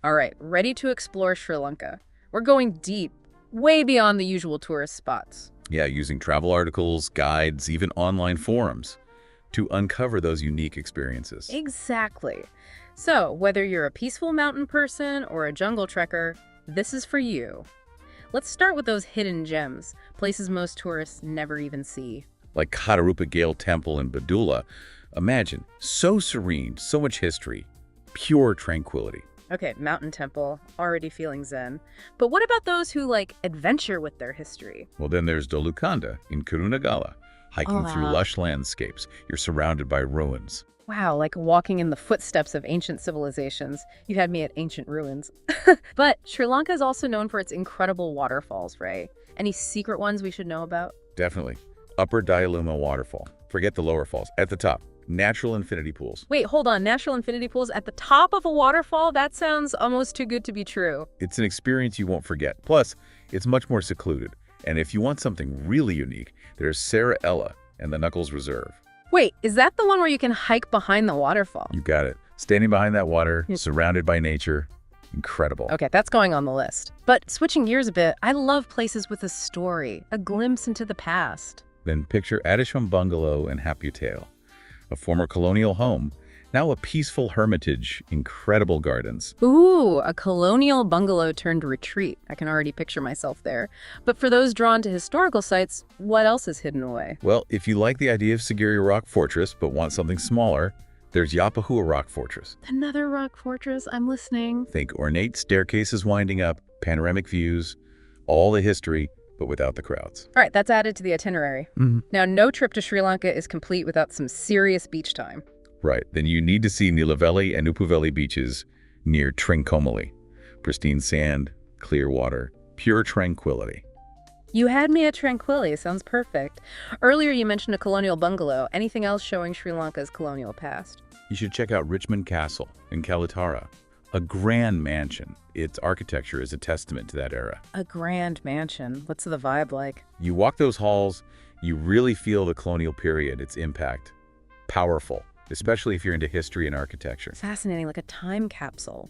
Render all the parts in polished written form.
All right, ready to explore Sri Lanka. We're going deep, way beyond the usual tourist spots. Yeah, using travel articles, guides, even online forums to uncover those unique experiences. Exactly. So, whether you're a peaceful mountain person or a jungle trekker, this is for you. Let's start with those hidden gems, places most tourists never even see. Like Kadarupa Gale Temple in Badula. Imagine, so serene, so much history, pure tranquility. Okay, mountain temple, already feeling zen. But what about those who like adventure with their history? Well, then there's Dolukanda in Kurunagala. Hiking through Wow. lush landscapes, you're surrounded by ruins. Wow, like walking in the footsteps of ancient civilizations. You had me at ancient ruins. But Sri Lanka is also known for its incredible waterfalls, right? Any secret ones we should know about? Definitely. Upper Dialuma Waterfall. Forget the lower falls. At the top, natural infinity pools. Wait, hold on. Natural infinity pools at the top of a waterfall? That sounds almost too good to be true. It's an experience you won't forget. Plus, it's much more secluded. And if you want something really unique, there's Sarah Ella and the Knuckles Reserve. Wait, is that the one where you can hike behind the waterfall? You got it. Standing behind that water, surrounded by nature. Incredible. Okay, that's going on the list. But switching gears a bit, I love places with a story, a glimpse into the past. Then picture Adisham Bungalow in Haputale, a former colonial home, now a peaceful hermitage, incredible gardens. Ooh, a colonial bungalow turned retreat. I can already picture myself there. But for those drawn to historical sites, what else is hidden away? Well, if you like the idea of Sigiri Rock Fortress but want something smaller, there's Yapahua Rock Fortress. Another rock fortress, I'm listening. Think ornate staircases winding up, panoramic views, all the history, but without the crowds. All right, that's added to the itinerary. Now, no trip to Sri Lanka is complete without some serious beach time. Right, then you need to see Nilaveli and Upuveli beaches near Trincomalee. Pristine sand, clear water, pure tranquility. You had me at Tranquility, sounds perfect. Earlier you mentioned a colonial bungalow. Anything else showing Sri Lanka's colonial past? You should check out Richmond Castle in Kalitara, a grand mansion. Its architecture is a testament to that era. A grand mansion. What's the vibe like? You walk those halls, you really feel the colonial period, its impact. Powerful, especially if you're into history and architecture. Fascinating, like a time capsule.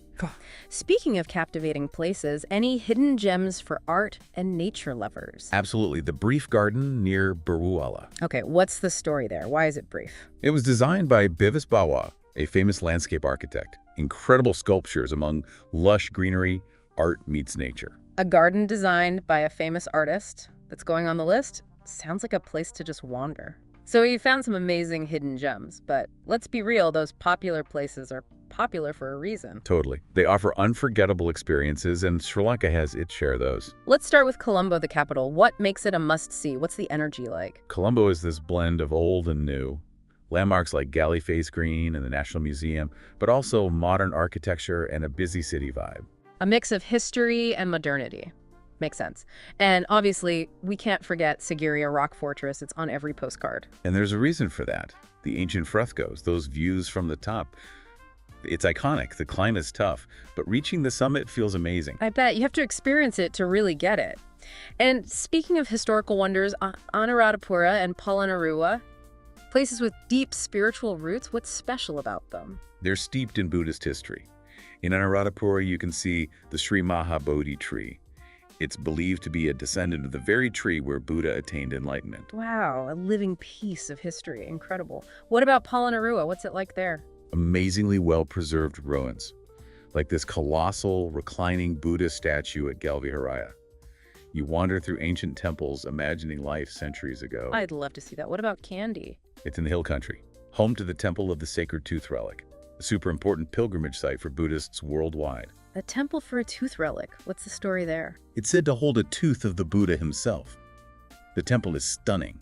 Speaking of captivating places, any hidden gems for art and nature lovers? Absolutely, the Brief Garden near Baruala. Okay, what's the story there? Why is it brief? It was designed by Bivis Bawa, a famous landscape architect. Incredible sculptures among lush greenery, art meets nature. A garden designed by a famous artist that's going on the list? Sounds like a place to just wander. So you found some amazing hidden gems, but let's be real, those popular places are popular for a reason. Totally. They offer unforgettable experiences, and Sri Lanka has its share of those. Let's start with Colombo, the capital. What makes it a must-see? What's the energy like? Colombo is this blend of old and new. Landmarks like Galley Face Green and the National Museum, but also modern architecture and a busy city vibe. A mix of history and modernity. Makes sense. And obviously, we can't forget Sigiriya Rock Fortress. It's on every postcard. And there's a reason for that. The ancient frescoes, those views from the top. It's iconic, the climb is tough, but reaching the summit feels amazing. I bet you have to experience it to really get it. And speaking of historical wonders, Anuradhapura and Polonnaruwa, places with deep spiritual roots, what's special about them? They're steeped in Buddhist history. In Anuradhapura, you can see the Sri Maha Bodhi tree. It's believed to be a descendant of the very tree where Buddha attained enlightenment. Wow, a living piece of history. Incredible. What about Polonnaruwa? What's it like there? Amazingly well-preserved ruins, like this colossal, reclining Buddha statue at Gal Viharaya. You wander through ancient temples, imagining life centuries ago. I'd love to see that. What about Kandy? It's in the hill country, home to the Temple of the Sacred Tooth Relic, a super important pilgrimage site for Buddhists worldwide. A temple for a tooth relic. What's the story there? It's said to hold a tooth of the Buddha himself. The temple is stunning.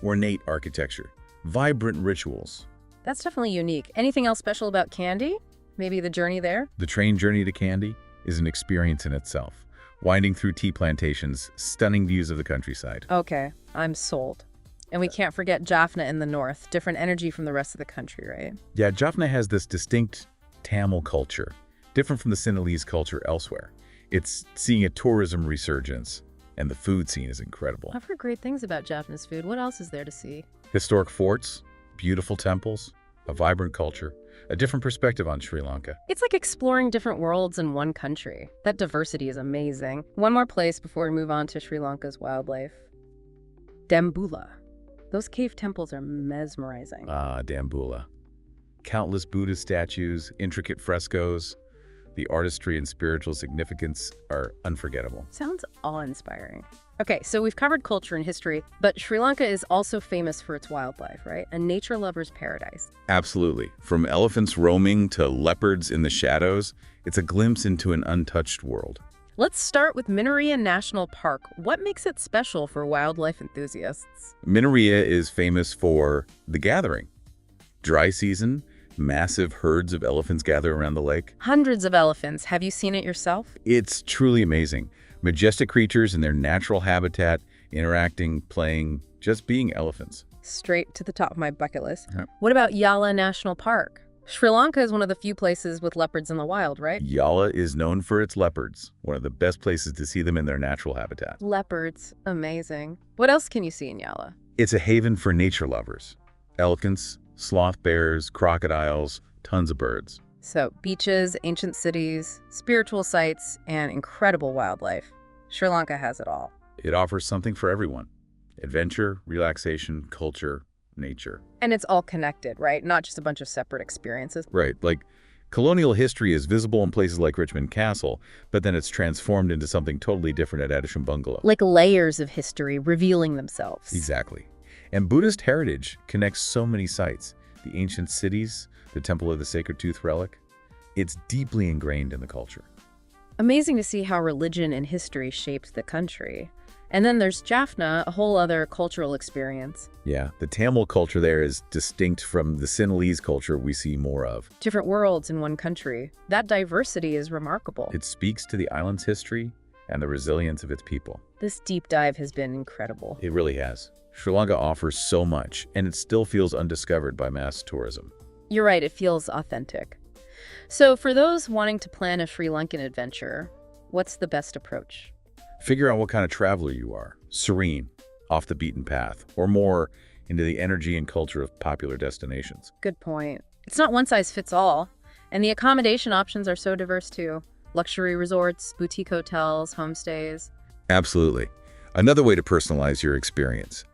Ornate architecture, vibrant rituals. That's definitely unique. Anything else special about Kandy? Maybe the journey there? The train journey to Kandy is an experience in itself. Winding through tea plantations, stunning views of the countryside. Okay, I'm sold. And we can't forget Jaffna in the north. Different energy from the rest of the country, right? Yeah, Jaffna has this distinct Tamil culture, different from the Sinhalese culture elsewhere. It's seeing a tourism resurgence, and the food scene is incredible. I've heard great things about Jaffna's food. What else is there to see? Historic forts, beautiful temples, a vibrant culture, A different perspective on Sri Lanka. It's like exploring different worlds in one country. That diversity is amazing. One more place before we move on to Sri Lanka's wildlife. Dambulla. Those cave temples are mesmerizing. Ah, Dambulla. Countless Buddhist statues, intricate frescoes. The artistry and spiritual significance are unforgettable. Sounds awe-inspiring. Okay, so we've covered culture and history, but Sri Lanka is also famous for its wildlife, right? A nature lover's paradise. Absolutely. From elephants roaming to leopards in the shadows, it's a glimpse into an untouched world. Let's start with Minaria National Park. What makes it special for wildlife enthusiasts? Minaria is famous for the gathering. Dry season, massive herds of elephants gather around the lake. Hundreds of elephants. Have you seen it yourself? It's truly amazing. Majestic creatures in their natural habitat, interacting, playing, just being elephants. Straight to the top of my bucket list. Yep. What about Yala National Park? Sri Lanka is one of the few places with leopards in the wild, right? Yala is known for its leopards, one of the best places to see them in their natural habitat. Leopards. Amazing. What else can you see in Yala? It's a haven for nature lovers. Elephants, sloth bears, crocodiles, tons of birds. So, beaches, ancient cities, spiritual sites, and incredible wildlife. Sri Lanka has it all. It offers something for everyone. Adventure, relaxation, culture, nature. And it's all connected, right? Not just a bunch of separate experiences. Right, like colonial history is visible in places like Richmond Castle, but then it's transformed into something totally different at Adisham Bungalow. Like layers of history revealing themselves. Exactly. And Buddhist heritage connects so many sites. The ancient cities, the Temple of the Sacred Tooth Relic. It's deeply ingrained in the culture. Amazing to see how religion and history shaped the country. And then there's Jaffna, a whole other cultural experience. Yeah, the Tamil culture there is distinct from the Sinhalese culture we see more of. Different worlds in one country. That diversity is remarkable. It speaks to the island's history and the resilience of its people. This deep dive has been incredible. It really has. Sri Lanka offers so much, and it still feels undiscovered by mass tourism. You're right, it feels authentic. So for those wanting to plan a Sri Lankan adventure, what's the best approach? Figure out what kind of traveler you are. Serene, off the beaten path, or more into the energy and culture of popular destinations. Good point. It's not one size fits all. And the accommodation options are so diverse too. Luxury resorts, boutique hotels, homestays. Absolutely. Another way to personalize your experience.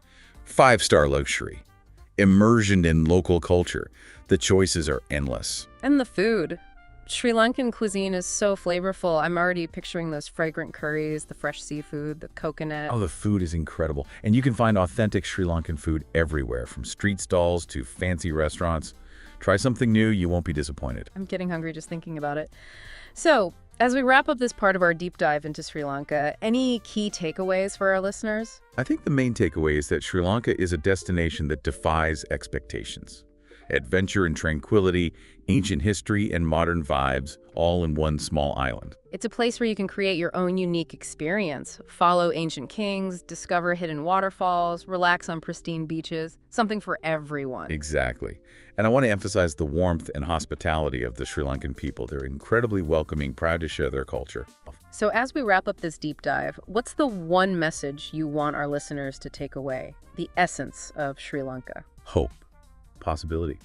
5-star luxury. Immersion in local culture. The choices are endless. And the food. Sri Lankan cuisine is so flavorful. I'm already picturing those fragrant curries, the fresh seafood, the coconut. Oh, the food is incredible. And you can find authentic Sri Lankan food everywhere, from street stalls to fancy restaurants. Try something new, you won't be disappointed. I'm getting hungry just thinking about it. So, as we wrap up this part of our deep dive into Sri Lanka, any key takeaways for our listeners? I think the main takeaway is that Sri Lanka is a destination that defies expectations. Adventure and tranquility, ancient history and modern vibes, all in one small island. It's a place where you can create your own unique experience, follow ancient kings, discover hidden waterfalls, relax on pristine beaches, something for everyone. Exactly. And I want to emphasize the warmth and hospitality of the Sri Lankan people. They're incredibly welcoming, proud to share their culture. So as we wrap up this deep dive, what's the one message you want our listeners to take away? The essence of Sri Lanka? Hope. Possibility.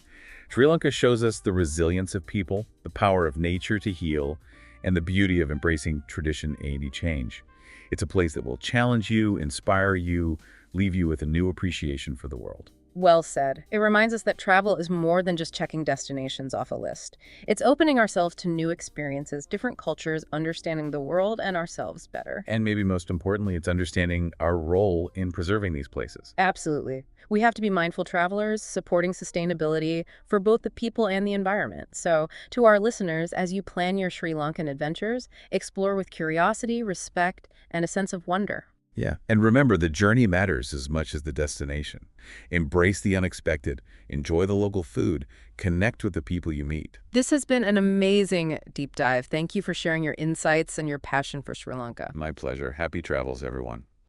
Sri Lanka shows us the resilience of people, the power of nature to heal, and the beauty of embracing tradition and any change. It's a place that will challenge you, inspire you, leave you with a new appreciation for the world. Well said. It reminds us that travel is more than just checking destinations off a list. It's opening ourselves to new experiences, different cultures, understanding the world and ourselves better. And maybe most importantly, it's understanding our role in preserving these places. Absolutely. We have to be mindful travelers, supporting sustainability for both the people and the environment. So, to our listeners, as you plan your Sri Lankan adventures, explore with curiosity, respect, and a sense of wonder. Yeah, and remember, the journey matters as much as the destination. Embrace the unexpected, enjoy the local food, connect with the people you meet. This has been an amazing deep dive. Thank you for sharing your insights and your passion for Sri Lanka. My pleasure. Happy travels, everyone.